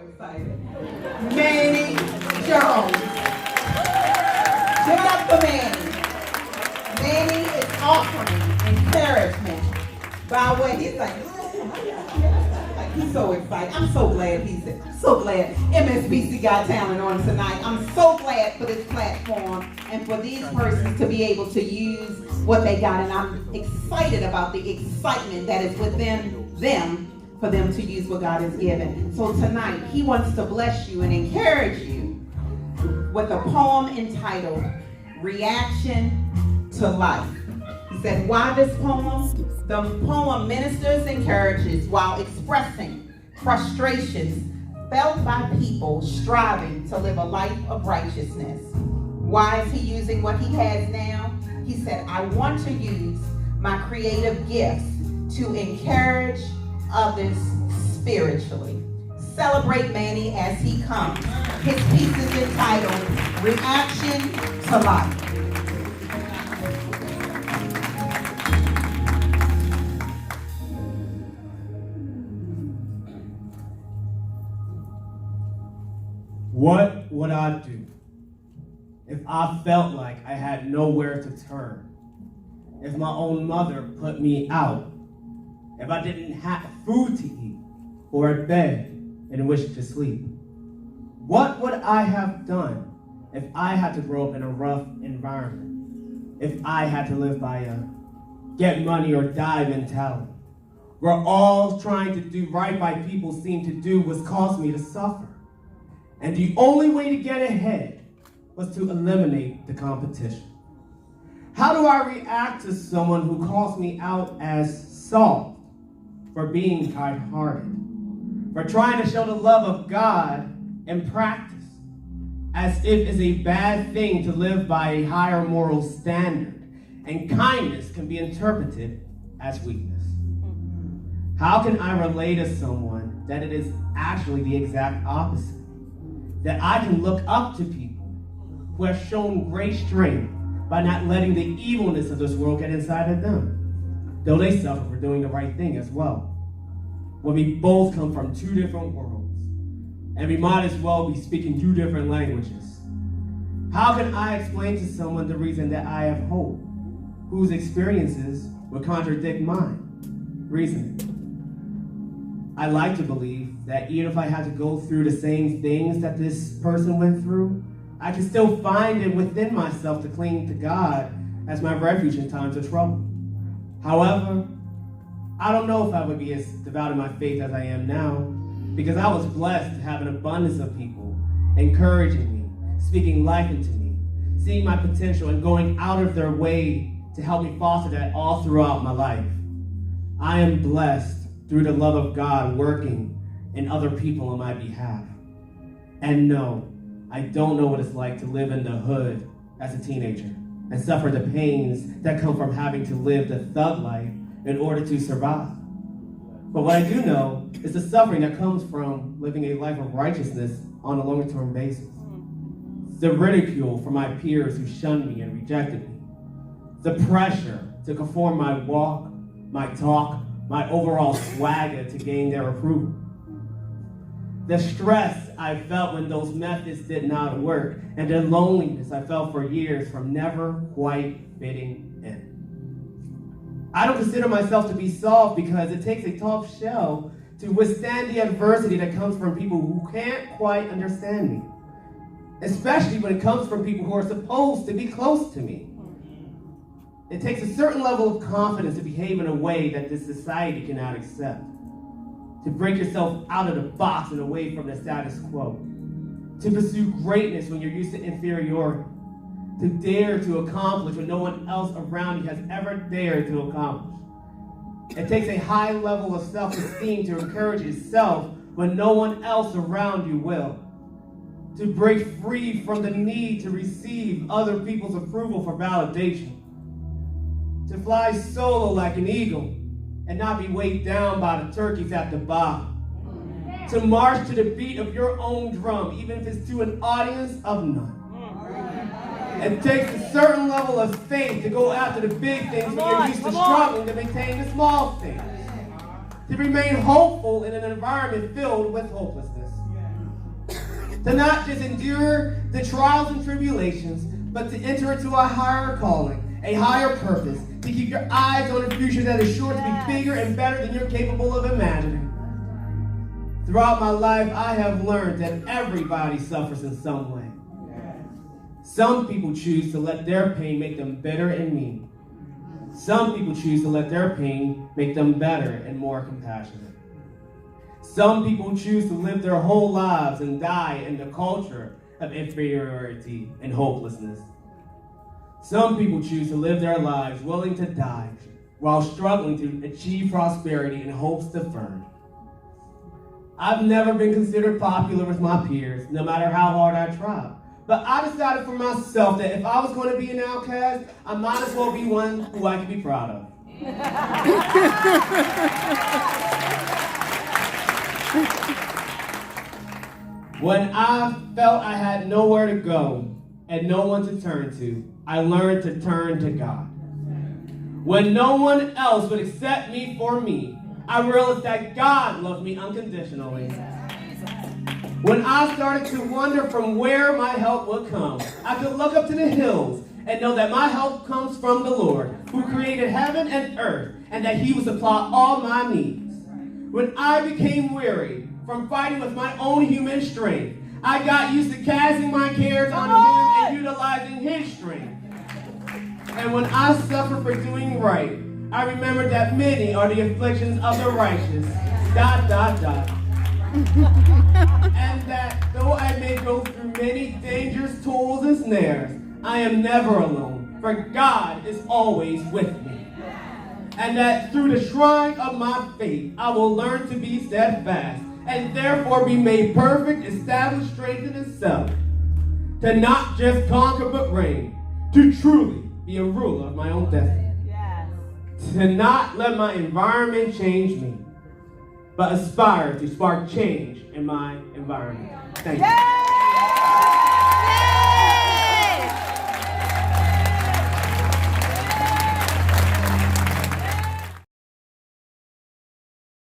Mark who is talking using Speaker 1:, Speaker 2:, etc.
Speaker 1: excited. Manny Jones. Give it up for Manny. Manny is offering encouragement by way. He's like, he's so excited. I'm so glad MSBC got talent on tonight. I'm so glad for this platform and for these persons to be able to use what they got. And I'm excited about the excitement that is within them for them to use what God has given. So tonight, he wants to bless you and encourage you with a poem entitled Reaction to Life. He said, why this poem? The poem ministers and encourages while expressing frustrations felt by people striving to live a life of righteousness. Why is he using what he has now? He said, I want to use my creative gifts to encourage others spiritually. Celebrate Manny as he comes. His piece is entitled Reaction to Life.
Speaker 2: What would I do if I felt like I had nowhere to turn? If my own mother put me out? If I didn't have food to eat or a bed in which to sleep? What would I have done if I had to grow up in a rough environment? If I had to live by a get money or die mentality, where all trying to do right by people seemed to do was cause me to suffer? And the only way to get ahead was to eliminate the competition. How do I react to someone who calls me out as soft for being kind-hearted, for trying to show the love of God in practice, as if it's a bad thing to live by a higher moral standard, and kindness can be interpreted as weakness? How can I relate to someone that it is actually the exact opposite? That I can look up to people who have shown great strength by not letting the evilness of this world get inside of them, though they suffer for doing the right thing as well. When we both come from two different worlds, and we might as well be speaking two different languages. How can I explain to someone the reason that I have hope, whose experiences would contradict mine? Reasoning. I like to believe that even if I had to go through the same things that this person went through, I can still find it within myself to cling to God as my refuge in times of trouble. However, I don't know if I would be as devout in my faith as I am now, because I was blessed to have an abundance of people encouraging me, speaking life into me, seeing my potential and going out of their way to help me foster that all throughout my life. I am blessed through the love of God working in other people on my behalf. And no, I don't know what it's like to live in the hood as a teenager and suffer the pains that come from having to live the thug life in order to survive. But what I do know is the suffering that comes from living a life of righteousness on a longer-term basis. The ridicule from my peers who shunned me and rejected me. The pressure to conform my walk, my talk, my overall swagger to gain their approval. The stress I felt when those methods did not work, and the loneliness I felt for years from never quite fitting in. I don't consider myself to be soft because it takes a tough shell to withstand the adversity that comes from people who can't quite understand me, especially when it comes from people who are supposed to be close to me. It takes a certain level of confidence to behave in a way that this society cannot accept. To break yourself out of the box and away from the status quo. To pursue greatness when you're used to inferiority. To dare to accomplish what no one else around you has ever dared to accomplish. It takes a high level of self-esteem to encourage yourself when no one else around you will. To break free from the need to receive other people's approval for validation. To fly solo like an eagle and not be weighed down by the turkeys at the bottom. To march to the beat of your own drum, even if it's to an audience of none. It takes a certain level of faith to go after the big things when you're used to struggling to maintain the small things. To remain hopeful in an environment filled with hopelessness. To not just endure the trials and tribulations, but to enter into a higher calling, a higher purpose, to keep your eyes on a future that is sure to be bigger and better than you're capable of imagining. Throughout my life, I have learned that everybody suffers in some way. Some people choose to let their pain make them bitter and mean. Some people choose to let their pain make them better and more compassionate. Some people choose to live their whole lives and die in the culture of inferiority and hopelessness. Some people choose to live their lives willing to die while struggling to achieve prosperity in hopes deferred. I've never been considered popular with my peers, no matter how hard I tried. But I decided for myself that if I was going to be an outcast, I might as well be one who I could be proud of. When I felt I had nowhere to go and no one to turn to, I learned to turn to God. When no one else would accept me for me, I realized that God loved me unconditionally. When I started to wonder from where my help would come, I could look up to the hills and know that my help comes from the Lord, who created heaven and earth, and that he would supply all my needs. When I became weary from fighting with my own human strength, I got used to casting my cares on him and utilizing his strength. And when I suffered for doing right, I remembered that many are the afflictions of the righteous, ... and that though I may go through many dangers, tools, and snares, I am never alone, for God is always with me. And that through the shrine of my faith, I will learn to be steadfast, and therefore be made perfect, established, strengthened, and settled. To not just conquer but reign, to truly be a ruler of my own destiny. To not let my environment change me, but aspire to spark change in my environment. Thank you.